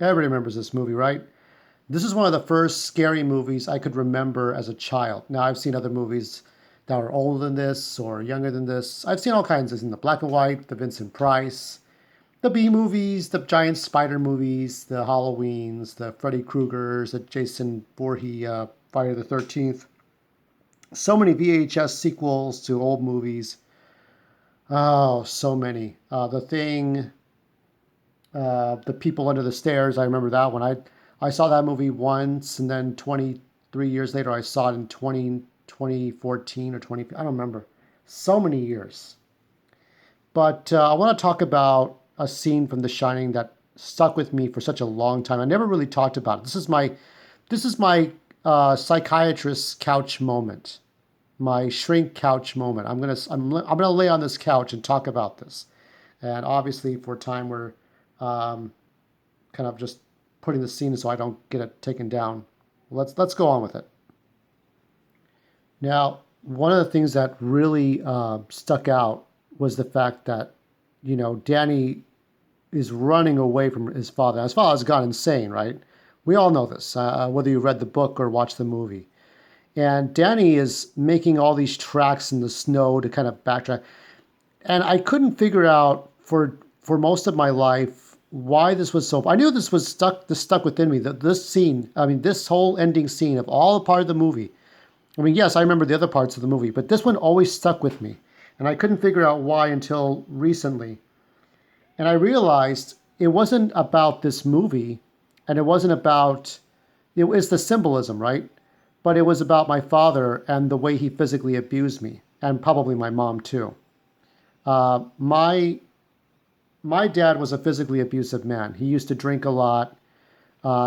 Everybody remembers this movie, right? This is one of the first scary movies I could remember as a child. Now, I've seen other movies that are older than this or younger than this. I've seen all kinds. I've seen the black and white, the Vincent Price, the B movies, the giant spider movies, the Halloweens, the Freddy Kruegers, the Jason Voorhees, Friday the 13th. So many VHS sequels to old movies. Oh, so many. The Thing, The People Under the Stairs. I remember that one. I saw that movie once, and then 23 years later, I saw it in 2014 or 20. I don't remember. So many years. But I want to talk about a scene from The Shining that stuck with me for such a long time. I never really talked about it. This is my psychiatrist's couch moment, my shrink couch moment. I'm gonna lay on this couch and talk about this. And obviously, for time, we're kind of just putting the scene so I don't get it taken down. Let's go on with it. Now, one of the things that really stuck out was the fact that Danny is running away from his father. His father's gone insane, right? We all know this, whether you read the book or watched the movie. And Danny is making all these tracks in the snow to kind of backtrack. And I couldn't figure out for most of my life why this was so. I knew this was stuck within me. That this scene, I mean, this whole ending scene of all the part of the movie. I mean, yes, I remember the other parts of the movie, but this one always stuck with me, and I couldn't figure out why until recently. And I realized it wasn't about this movie, and it wasn't about. It was the symbolism, right? But it was about my father and the way he physically abused me, and probably my mom too. My dad was a physically abusive man. He used to drink a lot.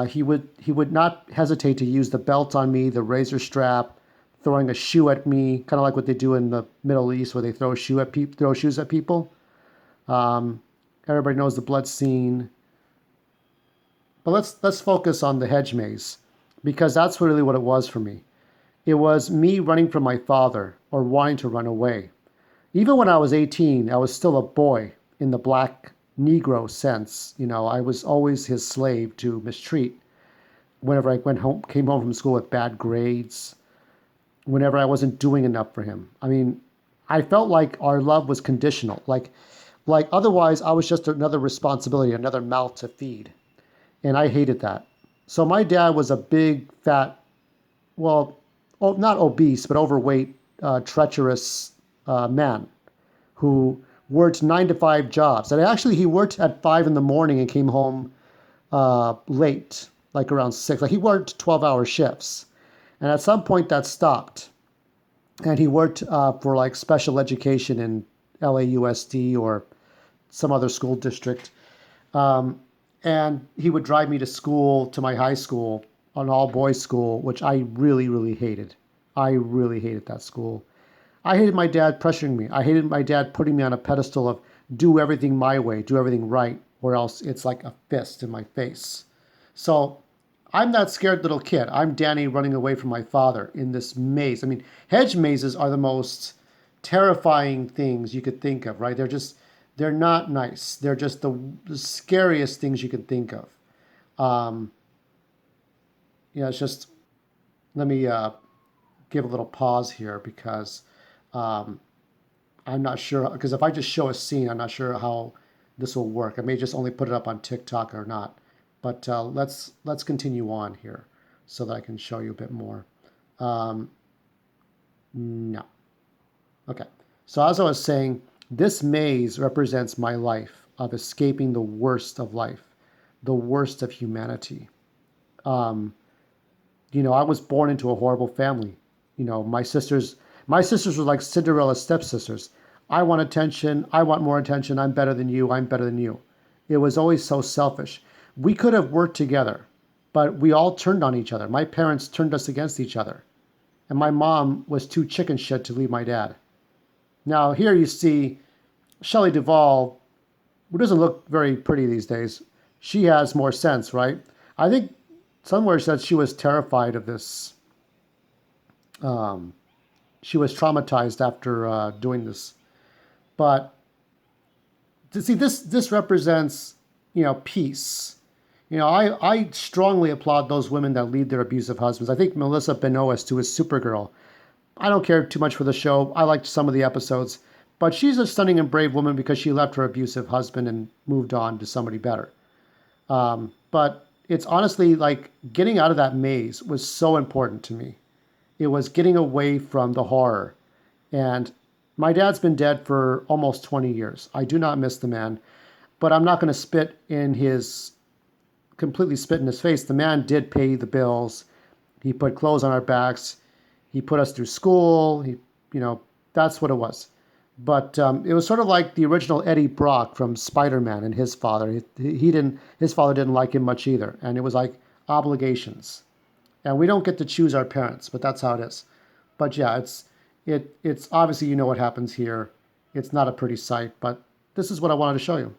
He would not hesitate to use the belt on me, the razor strap, throwing a shoe at me, kind of like what they do in the Middle East, where they throw throw shoes at people. Um, Everybody knows the blood scene. But let's focus on the hedge maze, because that's really what it was for me. It was me running from my father or wanting to run away. Even when I was 18, I was still a boy in the black Negro sense. I was always his slave to mistreat. Whenever I came home from school with bad grades, whenever I wasn't doing enough for him. I mean, I felt like our love was conditional. Like otherwise, I was just another responsibility, another mouth to feed, and I hated that. So my dad was a big, fat, well, not obese, but overweight, treacherous man who worked 9 to 5 jobs. And actually, he worked at 5 in the morning and came home late, like around 6. Like he worked 12-hour shifts. And at some point that stopped. And he worked for like special education in LAUSD or some other school district. Um, and he would drive me to school, to my high school, an all boys school, which I really, really hated. I really hated that school. I hated my dad pressuring me. I hated my dad putting me on a pedestal of do everything my way, do everything right, or else it's like a fist in my face. So I'm that scared little kid. I'm Danny running away from my father in this maze. I mean, hedge mazes are the most terrifying things you could think of, right? They're not nice. They're just the scariest things you could think of. Um, it's just, let me give a little pause here because um, I'm not sure, because if I just show a scene, I'm not sure how this will work. I may just only put it up on TikTok or not. But let's continue on here so that I can show you a bit more. Um, no. Okay. So as I was saying, this maze represents my life of escaping the worst of life, the worst of humanity. Um, I was born into a horrible family. My sisters were like Cinderella stepsisters. I want attention. I want more attention. I'm better than you. I'm better than you. It was always so selfish. We could have worked together, but we all turned on each other. My parents turned us against each other. And my mom was too chicken shit to leave my dad. Now, here you see Shelley Duvall, who doesn't look very pretty these days. She has more sense, right? I think somewhere said she was terrified of this. Um, she was traumatized after doing this. But to see this represents, peace. I strongly applaud those women that lead their abusive husbands. I think Melissa Benoist, who is Supergirl, I don't care too much for the show. I liked some of the episodes, but she's a stunning and brave woman because she left her abusive husband and moved on to somebody better. But it's honestly like getting out of that maze was so important to me. It was getting away from the horror. And my dad's been dead for almost 20 years. I do not miss the man, but I'm not going to completely spit in his face. The man did pay the bills. He put clothes on our backs. He put us through school. That's what it was. But it was sort of like the original Eddie Brock from Spider-Man and his father. His father didn't like him much either. And it was like obligations. And we don't get to choose our parents, but that's how it is. But yeah, it's obviously what happens here. It's not a pretty sight, but this is what I wanted to show you.